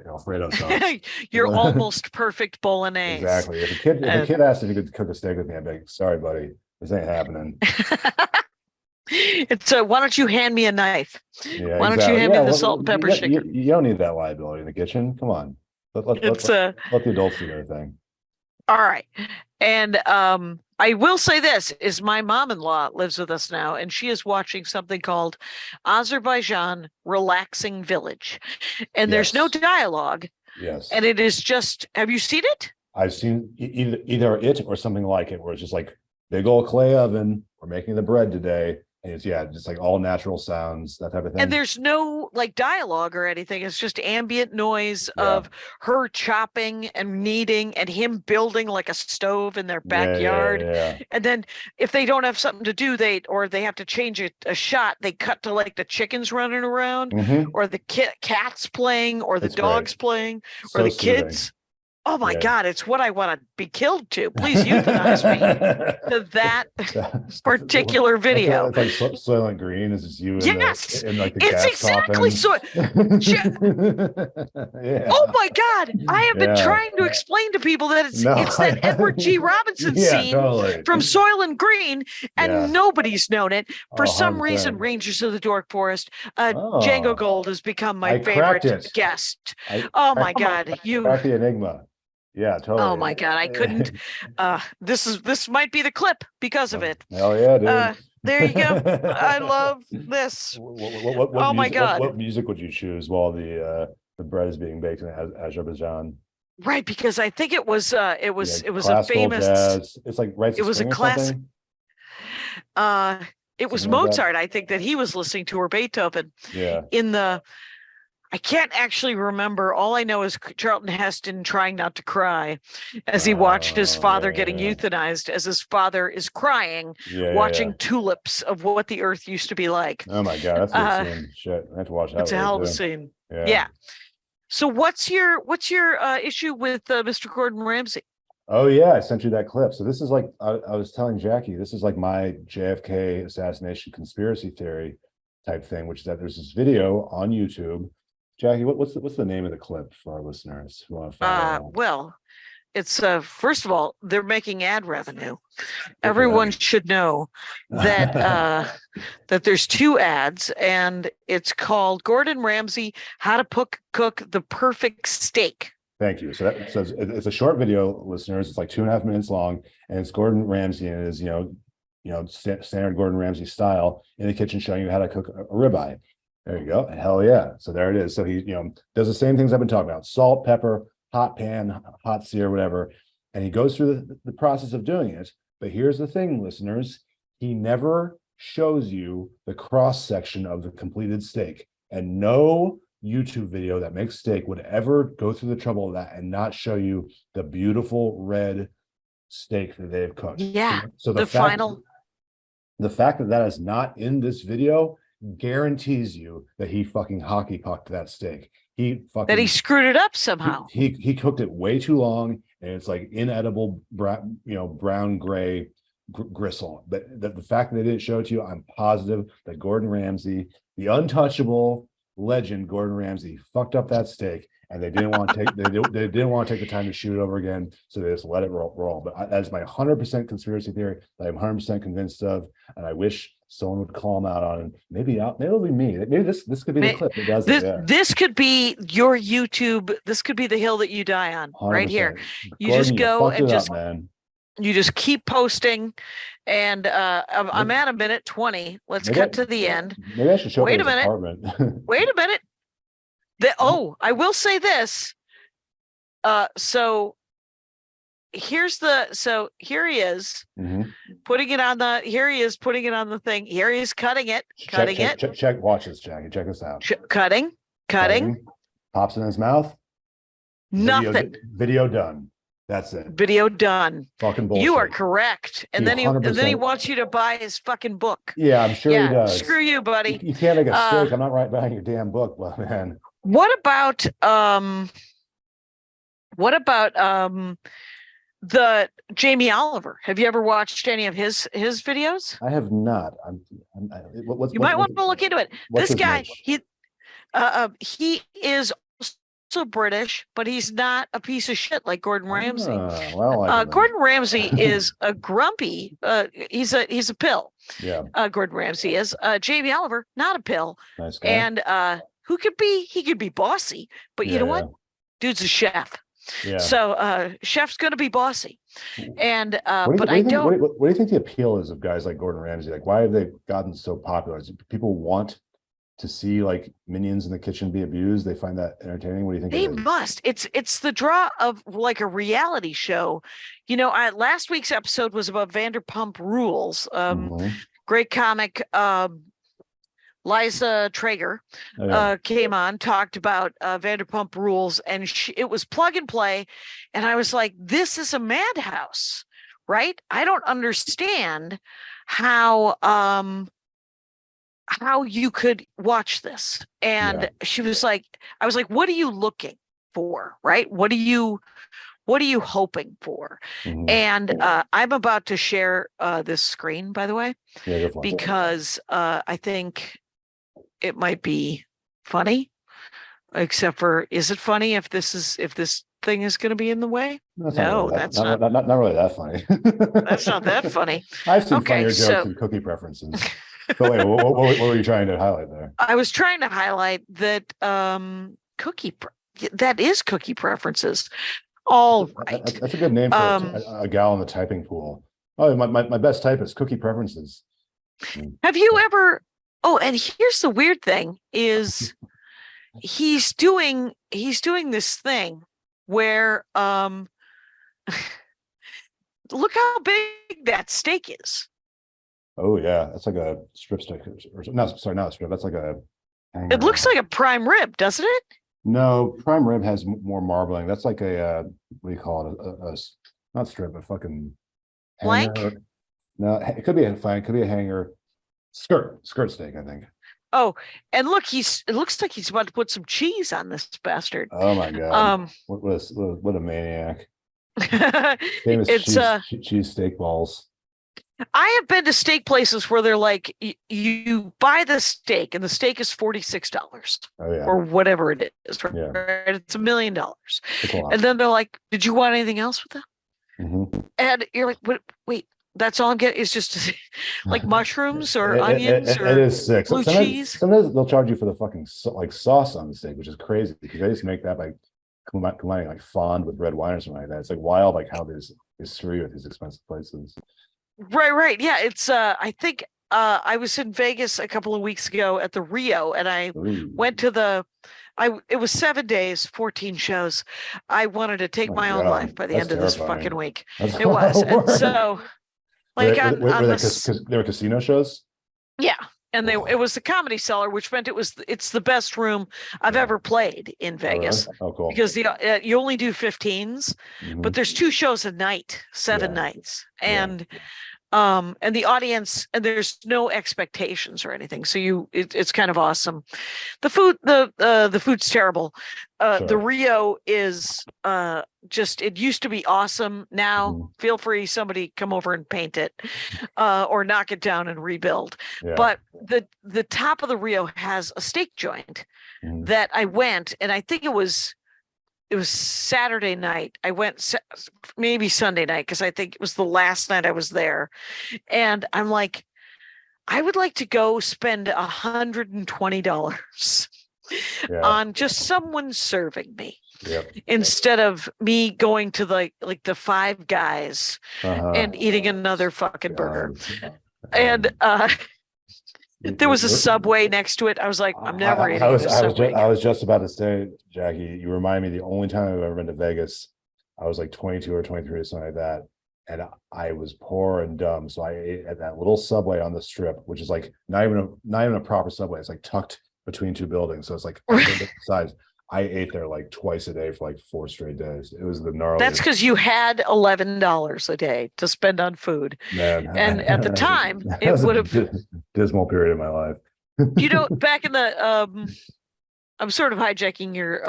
Alfredo sauce. Your almost perfect bolognese. Exactly. If a kid asked if you could cook a steak with me, I'd be like, sorry, buddy, this ain't happening. It's why don't you hand me a knife? Yeah, why don't you hand me the salt and pepper shaker? You don't need that liability in the kitchen. Come on. Let the adults do their thing. All right. And I will say this is my mom-in-law lives with us now, and she is watching something called Azerbaijan Relaxing Village. And there's no dialogue. Yes. And it is just, have you seen it? I've seen either it or something like it, where it's just like big old clay oven. We're making the bread today. And it's just like all natural sounds, that type of thing. And there's no like dialogue or anything. It's just ambient noise of her chopping and kneading and him building like a stove in their backyard. Yeah. And then if they don't have something to do, they have to change a shot, they cut to like the chickens running around, or the cats playing, or the dogs playing, or the kids. Oh my God, it's what I want to be killed to. Please euthanize me to that particular video. It's like Soylent Green is just you in like the it's gas exactly so. Oh my God, I have been trying to explain to people that it's that Edward G. Robinson scene from Soylent Green, and nobody's known it. For some reason, Rangers of the Dork Forest, Django Gold has become my favorite guest. Oh my God, you cracked the enigma. Yeah, totally. Oh my God, I couldn't. This might be the clip because of it. Hell yeah, dude. There you go. I love this. What my God. What music would you choose while the bread is being baked in Azerbaijan? Right, because I think it was a famous jazz. It's like it was a classic. It was Mozart, I think, that he was listening to, or Beethoven. Yeah. I can't actually remember. All I know is Charlton Heston trying not to cry as he watched his father getting euthanized, as his father is crying, watching tulips of what the earth used to be like. Oh my God, that's a good scene. Shit, I have to watch that. It's a hell of a scene. Yeah. So what's your issue with Mr. Gordon Ramsay? Oh yeah, I sent you that clip. So this is like I was telling Jackie, this is like my JFK assassination conspiracy theory type thing, which is that there's this video on YouTube. Jackie, what's the name of the clip for our listeners who want to follow? Well, it's first of all, they're making ad revenue. Everyone should know that that there's two ads, and it's called Gordon Ramsay: How to Cook the Perfect Steak. Thank you. So it's a short video, listeners. It's like 2.5 minutes long, and it's Gordon Ramsay and his standard Gordon Ramsay style in the kitchen, showing you how to cook a ribeye. There you go. Hell yeah. So there it is. So he, does the same things I've been talking about: salt, pepper, hot pan, hot sear, whatever. And he goes through the process of doing it. But here's the thing, listeners, he never shows you the cross section of the completed steak. And no YouTube video that makes steak would ever go through the trouble of that and not show you the beautiful red steak that they've cooked. Yeah. So the fact that is not in this video guarantees you that he fucking hockey pucked that steak. He screwed it up somehow. He cooked it way too long, and it's like inedible brown gray gristle. But the fact that they didn't show it to you, I'm positive that Gordon Ramsay, the untouchable legend Gordon Ramsay, fucked up that steak, and they didn't want to take they didn't want to take the time to shoot it over again, so they just let it roll. But that is my 100% conspiracy theory that I'm 100% convinced of, and I wish someone would call him out on it. Maybe it'll be me. Maybe this could be the clip that does it. Yeah. This could be your YouTube. This could be the hill that you die on 100%. Right here. You Gordon, just go and just up, man. You just keep posting, and I'm at a minute 20. Let's cut to the end. Maybe I should show you his apartment. Wait a minute. I will say this. So here he is putting it on the. Here he is putting it on the thing. Here he is cutting it. Check. Watch this, Jackie. Check this out. Cutting. Pops in his mouth. Nothing. Video done. That's it. Video done. Fucking bullshit. You are correct. And then he wants you to buy his fucking book. Yeah, I'm sure he does. Screw you, buddy. You can't make a steak. I'm not buying your damn book, but man. What about the Jamie Oliver? Have you ever watched any of his videos? I have not. You might want to look into it. This guy, he is also British, but he's not a piece of shit like Gordon Ramsay. Gordon Ramsay is a grumpy. He's a pill. Yeah. Gordon Ramsay is. Jamie Oliver, not a pill. Nice guy. And he could be bossy, but you know what? Dude's a chef. Yeah. So chef's gonna be bossy. And what do you think the appeal is of guys like Gordon Ramsay? Like, why have they gotten so popular? People want to see like minions in the kitchen be abused. They find that entertaining. What do you think? They must. It's the draw of like a reality show. Last week's episode was about Vanderpump Rules. Great comic. Liza Traeger came on, talked about Vanderpump Rules, and it was plug and play. And I was like, this is a madhouse, right? I don't understand how you could watch this. And she was like, I was like, what are you looking for? Right? What are you hoping for? And I'm about to share this screen, by the way, because I think it might be funny, except for, is it funny if this thing is going to be in the way? That's not really that funny. That's not that funny. I've seen funnier jokes and cookie preferences. But wait, what were you trying to highlight there? I was trying to highlight that that is cookie preferences. All right. That's a good name for a gal in the typing pool. Oh, my best type is cookie preferences. Have you ever? Oh, and here's the weird thing is he's doing this thing where look how big that steak is. Oh yeah, that's like a strip steak, or not a strip. That's like a hanger. It looks like a prime rib, doesn't it? No, prime rib has more marbling. That's like a what do you call it? A not strip, but fucking blank. Hanger. No, it could be a flank, could be a hanger. Skirt steak, I think. Oh, and look, it looks like he's about to put some cheese on this bastard. Oh my god! What a maniac! Famous cheese steak balls. I have been to steak places where they're like, you buy the steak and the steak is $46 or whatever it is. Right? Yeah. It's $1 million. And then they're like, did you want anything else with that? And you're like, wait, that's all I'm getting is just like mushrooms or onions or it is sick. Blue cheese. Sometimes they'll charge you for the fucking like sauce on the steak, which is crazy because they just make that by combining like fond with red wine or something like that. It's like wild, like how they screw you at these expensive places. Right. Yeah, it's I think I was in Vegas a couple of weeks ago at the Rio, and I Ooh, went to it was 7 days, 14 shows. I wanted to take my my own life God, by the that's end of this fucking terrifying. week. That's a It lot was. of And work. so like Were on they this, they were casino shows? yeah, and it Oh, was the Comedy Cellar, which meant it's the best room I've yeah. ever played in Oh, really? Vegas, Oh, cool. because you only do 15s, but Hmm. there's 2 shows a night, 7 nights, Yeah. and the audience, and there's no expectations or anything, so it's kind of awesome. The food's terrible. The Sure. Rio is just, it used to be awesome. Now Mhm. feel free, somebody come over and paint it, or knock it down and rebuild. Yeah. But the top of the Rio has a steak joint Mhm. that I went, and I think it was Saturday night. I went maybe Sunday night, because I think it was the last night I was there. And I'm like, I would like to go spend $120 Yeah. on just someone serving me, Yep. instead of me going to like the Five Guys Uh-huh. and eating another fucking burger. God. And there was a You're- Subway next to it. I was like, I'm never eating at a Subway. I was just about to say, Jackie, you remind me the only time I've ever been to Vegas, I was like 22 or 23 or something like that. And I was poor and dumb. So I ate at that little Subway on the strip, which is like not even a proper Subway. It's like tucked between two buildings. So it's like size. I ate there like twice a day for like 4 straight days. It was the gnarliest. That's because you had $11 a day to spend on food. Man. And at the time, that it was a would have, dismal period of my life. back in the I'm sort of hijacking your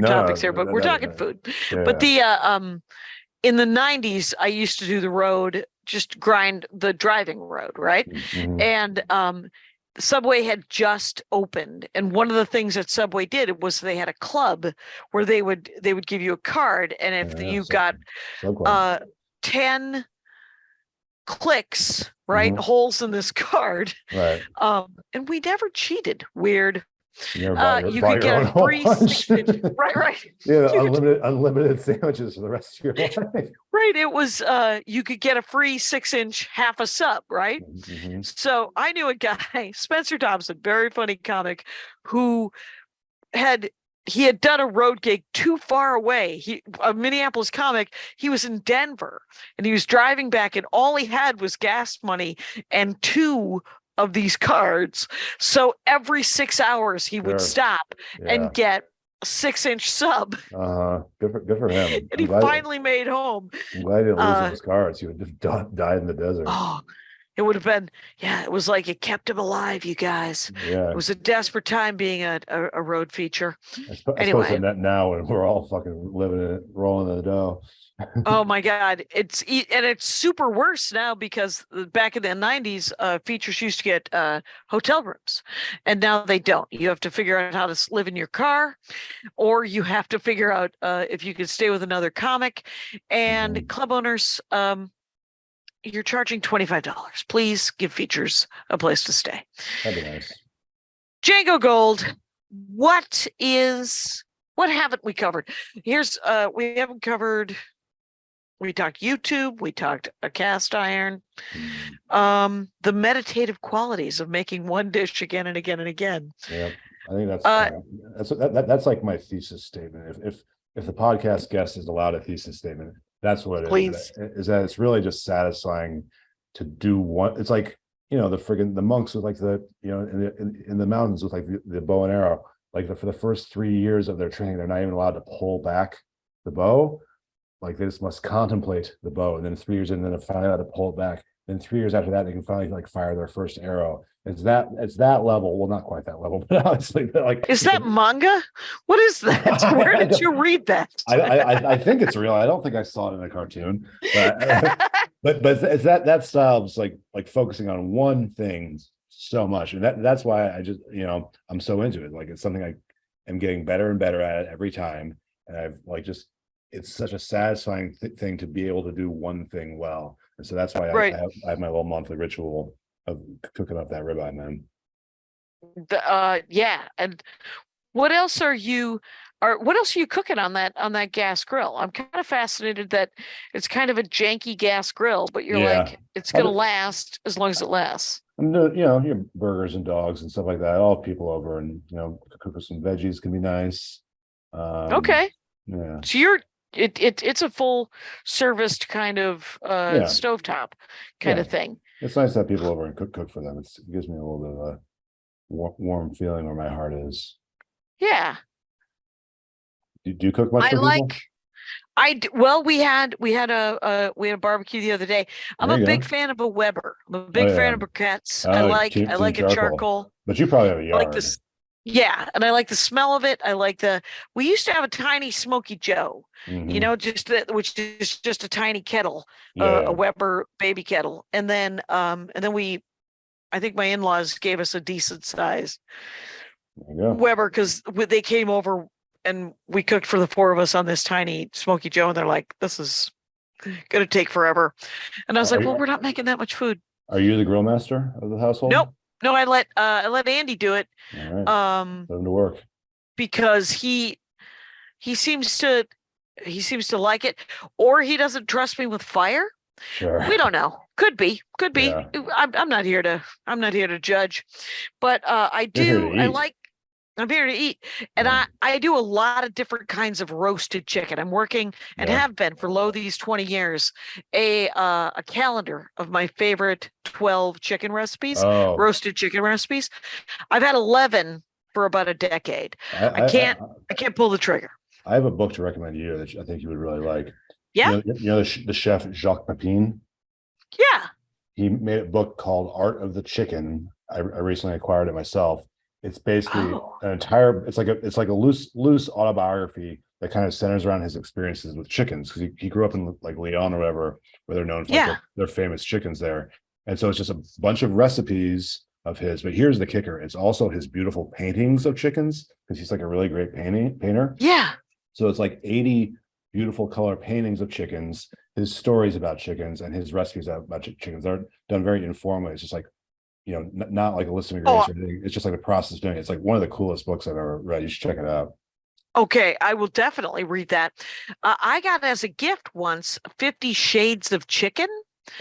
No, topics here, but no, we're no, talking no. food. Yeah, But the in the 90s, I used to do the road, just grind the driving road, right? mhm. And Subway had just opened, and one of the things that Subway did was they had a club where they would give you a card, and if Yeah, you so- got so cool. 10 clicks, right, Mhm. holes in this card, Right. and we never cheated. Weird. You never bought You bought could your get own a hole free punch. 6-inch. Right. Yeah, You could- unlimited sandwiches for the rest of your life. Right. It was you could get a free 6-inch half a sub, right? Mhm. So I knew a guy, Spencer Thompson, very funny comic, who had done a road gig too far away. A Minneapolis comic. He was in Denver, and he was driving back, and all he had was gas money and 2 of these cards. So every 6 hours he would Sure. stop Yeah. and get a 6-inch sub, Good for him. and he finally made home. I'm glad he didn't lose uh, those cards. He would just died in the desert. Oh, it would have been, yeah, it was like it kept him alive, you guys. Yeah. It was a desperate time being a road feature. I suppose Anyway. that now when we're all fucking living in it, rolling in the dough. Oh my God. It's super worse now, because back in the 90s, features used to get hotel rooms, and now they don't. You have to figure out how to live in your car, or you have to figure out if you can stay with another comic. And Mhm. club owners, you're charging $25. Please give features a place to stay. That'd be nice. Django Gold, what haven't we covered? Here's we haven't covered. We talked YouTube, we talked a cast iron, the meditative qualities of making one dish again and again and again. Yeah, I think that's like my thesis statement. If the podcast guest is allowed a thesis statement, that's what it Please. is that it's really just satisfying to do one. It's like, the monks with like in the mountains with like the bow and arrow, like for the first 3 years of their training, they're not even allowed to pull back the bow. Like they just must contemplate the bow, and then 3 years in, then they're finally allowed to pull it back. Then 3 years after that, they can finally like fire their first arrow. It's that level. Well, not quite that level, but honestly, like, Is that manga? What is that? Where did you read that? I think it's real. I don't think I saw it in a cartoon, but it's that style of like focusing on one thing so much, and that's why I just I'm so into it. Like it's something I am getting better and better at every time, and I've like just. It's such a satisfying thing to be able to do one thing well. And so that's why Right. I have my little monthly ritual of cooking up that ribeye, man. Yeah. And what else are you? Or what else are you cooking on that gas grill? I'm kind of fascinated that it's kind of a janky gas grill, but you're Yeah. like, it's I gonna do- last as long as it lasts. I'm doing, your burgers and dogs and stuff like that. I'll have people over and, cook with some veggies can be nice. Okay. Yeah. So it's a full serviced kind of Yeah. stovetop kind of thing. It's nice to have people over and cook for them. It gives me a little bit of a warm feeling where my heart is. Yeah. Do you cook much I for people? like well, we had a barbecue the other day. I'm There a you big go. fan of a Weber. I'm a Oh big fan yeah. of briquettes. I Oh, like team a charcoal. But you probably have a I like yard. this. Yeah, and I like the smell of it. I like we used to have a tiny Smoky Joe, Mhm. which is just a tiny kettle, Yeah. a Weber baby kettle. And then I think my in-laws gave us a decent size There you go. Weber because they came over and we cooked for the four of us on this tiny Smoky Joe, and they're like, "This is gonna take forever." And I was like, "Well, we're not making that much food." Are you the grill master of the household? Nope. No, I let Andy do it. All right. Put him to work. Because he seems to like it, or he doesn't trust me with fire. Sure. We don't know. Could be. Yeah. I'm not here to judge, but I You're here do. to eat. I'm here to eat, and Yeah. I do a lot of different kinds of roasted chicken. I'm working and Yeah. have been for these 20 years a calendar of my favorite 12 chicken recipes, Oh, roasted chicken recipes. I've had 11 for about a decade. I can't pull the trigger. I have a book to recommend you that I think you would really like. Yeah. The chef Jacques Pepin. Yeah. He made a book called Art of the Chicken. I recently acquired it myself. It's basically an entire. It's like a loose autobiography that kind of centers around his experiences with chickens, because he grew up in like Lyon or whatever, where they're known for their famous chickens there. And so it's just a bunch of recipes of his. But here's the kicker: it's also his beautiful paintings of chickens, because he's like a really great painter. Yeah. So it's like 80 beautiful color paintings of chickens, his stories about chickens, and his recipes about chickens. They're done very informally. It's just like, not like a list of ingredients or anything. It's just like the process of doing it. It's like one of the coolest books I've ever read. You should check it out. Okay, I will definitely read that. I got as a gift once 50 Shades of Chicken.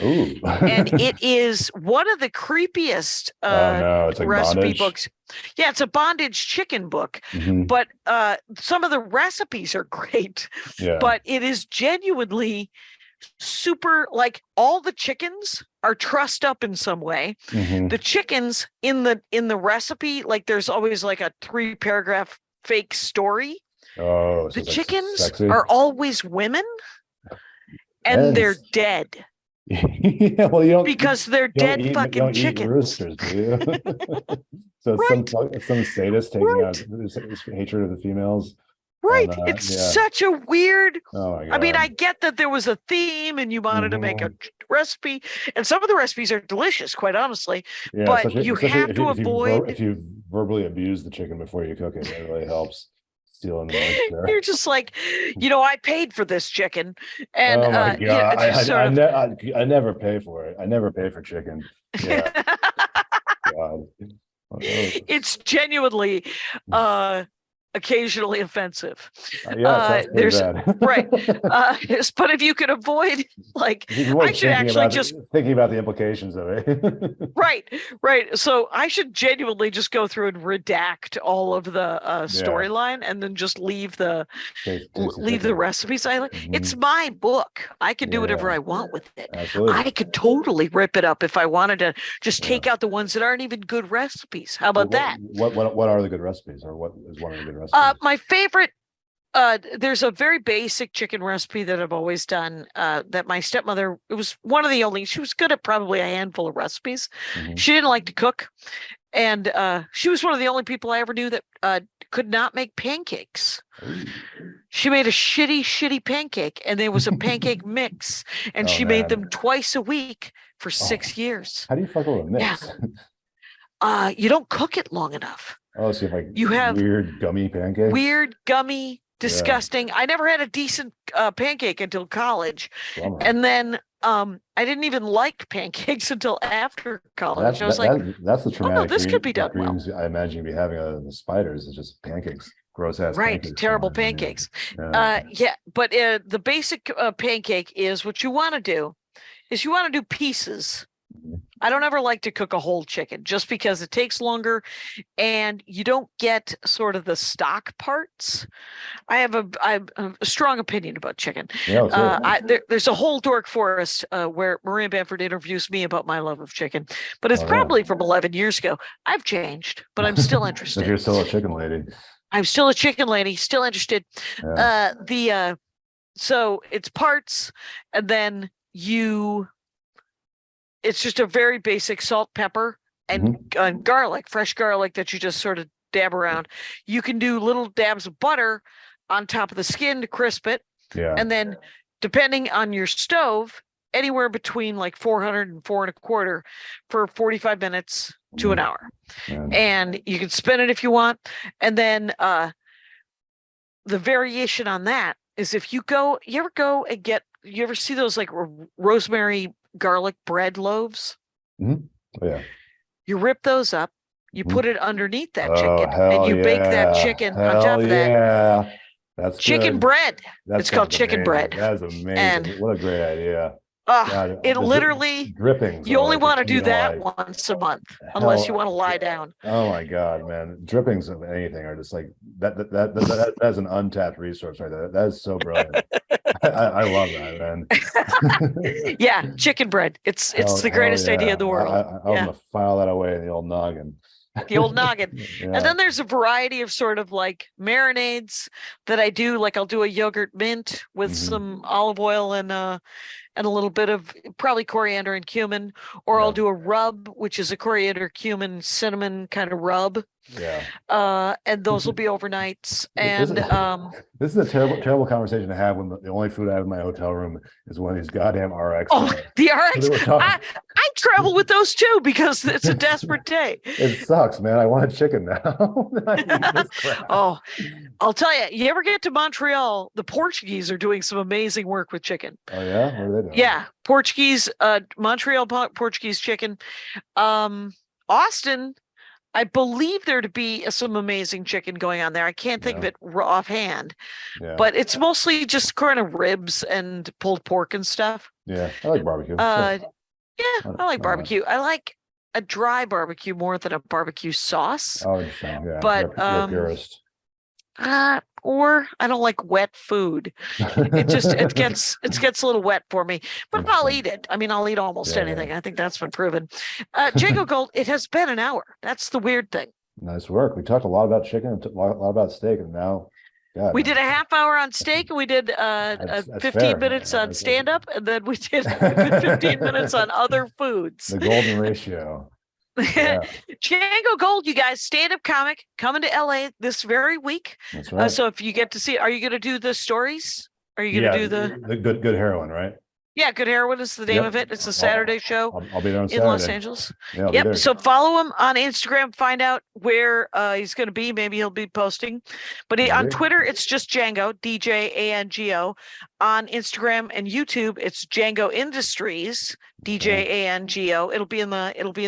Ooh. And it is one of the creepiest it's like recipe bondage books. Yeah, it's a bondage chicken book, but some of the recipes are great. Yeah. But it is genuinely super, like all the chickens are trussed up in some way. The chickens in the recipe, like there's always like a 3-paragraph fake story. Oh, so the chickens sexy. are always women and they're dead. Yeah, well, because they're dead fucking chickens. Roosters, do you? So it's some sadist taking out his hatred of the females. Right. It's such a weird. Oh my God. I mean, I get that there was a theme and you wanted to make a recipe, and some of the recipes are delicious, quite honestly. Yeah, but you have to avoid. If you verbally abuse the chicken before you cook it, it really helps. Stealing the moisture. You're just like, I paid for this chicken, and oh my God, I never pay for it. I never pay for chicken. Yeah. God. It's genuinely occasionally offensive. There's right. But if you can avoid, like, I should actually just thinking about the implications of it. right. So I should genuinely just go through and redact all of the storyline and then just leave the recipes. It's my book. I can do whatever I want with it. Absolutely. I could totally rip it up if I wanted to just take out the ones that aren't even good recipes. How about that? What are the good recipes, or what is one of the good recipes? My favorite, there's a very basic chicken recipe that I've always done, that my stepmother, it was one of the only, she was good at probably a handful of recipes. She didn't like to cook. And she was one of the only people I ever knew that could not make pancakes. Ooh. She made a shitty pancake, and there was a pancake mix, and she made them twice a week for 6 years. How do you fuck with a mix? Yeah. You don't cook it long enough. Oh, so you have weird gummy pancakes? Weird, gummy, disgusting. I never had a decent pancake until college. Bummer. And then I didn't even like pancakes until after college. I was like, that's the traumatic this could be done dreams well. I imagine you'd be having the spiders. It's just pancakes. gross ass Right, pancakes. terrible somewhere. pancakes. Yeah. Yeah, but the basic pancake is what you want to do is you want to do pieces. Mhm. I don't ever like to cook a whole chicken just because it takes longer and you don't get sort of the stock parts. I have a strong opinion about chicken. Yeah, let's hear it. There's a whole dork forest where Maria Bamford interviews me about my love of chicken, but it's Oh, yeah. probably from 11 years ago. I've changed, but I'm still If interested. you're still a chicken lady. I'm still a chicken lady, still interested. Yeah. So it's parts, and then it's just a very basic salt, pepper, and garlic, fresh garlic that you just sort of dab around. You can do little dabs of butter on top of the skin to crisp it. Yeah. And then depending on your stove, anywhere between like 400 and 425 for 45 minutes to an hour. Yeah. And you can spin it if you want. And then the variation on that is if you ever see those like rosemary garlic bread loaves? Oh, yeah. You rip those up, you put it underneath that chicken, hell and you bake that yeah. chicken on Hell top of that. Yeah. That's Chicken good. bread. That It's called sounds chicken amazing. bread. That's amazing. And what a great idea. God, it the literally drippings. you are only like the want to key do that like, once a month, unless you hell, want to lie down. Oh my God, man. Drippings of anything are just like that's an untapped resource right there. That is so brilliant. I love that, man. Yeah, chicken bread. It's the greatest idea in the world. I'm gonna file that away in the old noggin. The old noggin. Yeah. And then there's a variety of sort of like marinades that I do. Like I'll do a yogurt mint with some olive oil and a little bit of probably coriander and cumin, or I'll do a rub, which is a coriander, cumin, cinnamon kind of rub. Yeah. And those will be overnights. And this is a terrible conversation to have when the only food I have in my hotel room is one of these goddamn RX. The RX. I travel with those too because it's a desperate day. It sucks, man. I want a chicken now. Oh, I'll tell you, you ever get to Montreal, the Portuguese are doing some amazing work with chicken. Oh yeah? What are they doing? Yeah, Portuguese, Montreal Portuguese chicken. Austin, I believe there to be some amazing chicken going on there. I can't think of it offhand, but it's mostly just kind of ribs and pulled pork and stuff. Yeah, I like barbecue. Yeah, I like barbecue. I like a dry barbecue more than a barbecue sauce. Oh, yeah. But you're a purist. Or I don't like wet food. It gets a little wet for me, but I'll eat it. I mean, I'll eat almost anything. I think that's been proven. Django Gold, it has been an hour. That's the weird thing. Nice work. We talked a lot about chicken, a lot about steak, and now we did a half hour on steak, and we did 15 minutes on stand up, and then we did 15 minutes on other foods. The golden ratio. Yeah. Django Gold, you guys, stand-up comic coming to LA this very week. That's right. So if you get to see, are you going to do the stories? Are you going to do the good heroin, right? Yeah, Good Heroin is the name of it. It's a Saturday show I'll be there on in Saturday. Los Angeles. Yeah, I'll be there. So follow him on Instagram. Find out where he's going to be. Maybe he'll be posting. But on Twitter, it's just Django, DJANGO. On Instagram and YouTube, it's Django Industries, DJANGO. It'll be in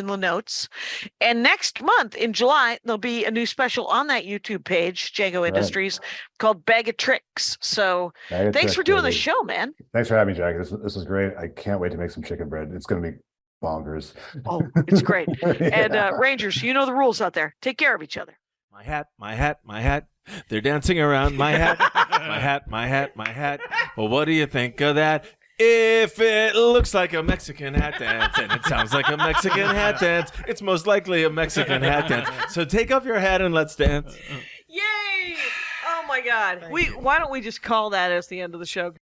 the notes. And next month in July, there'll be a new special on that YouTube page, Django Industries, called Bag of Tricks. So thanks for doing the show, man. Tix for having me, Jack. This is great. I can't wait to make some chicken bread. It's going to be bonkers. Oh, it's great. And Rangers, you know the rules out there. Take care of each other. My hat, my hat, my hat. They're dancing around my hat, my hat, my hat, my hat. Well, what do you think of that? If it looks like a Mexican hat dance and it sounds like a Mexican hat dance, it's most likely a Mexican hat dance. So take off your hat and let's dance. Yay! Oh my God. Why don't we just call that as the end of the show?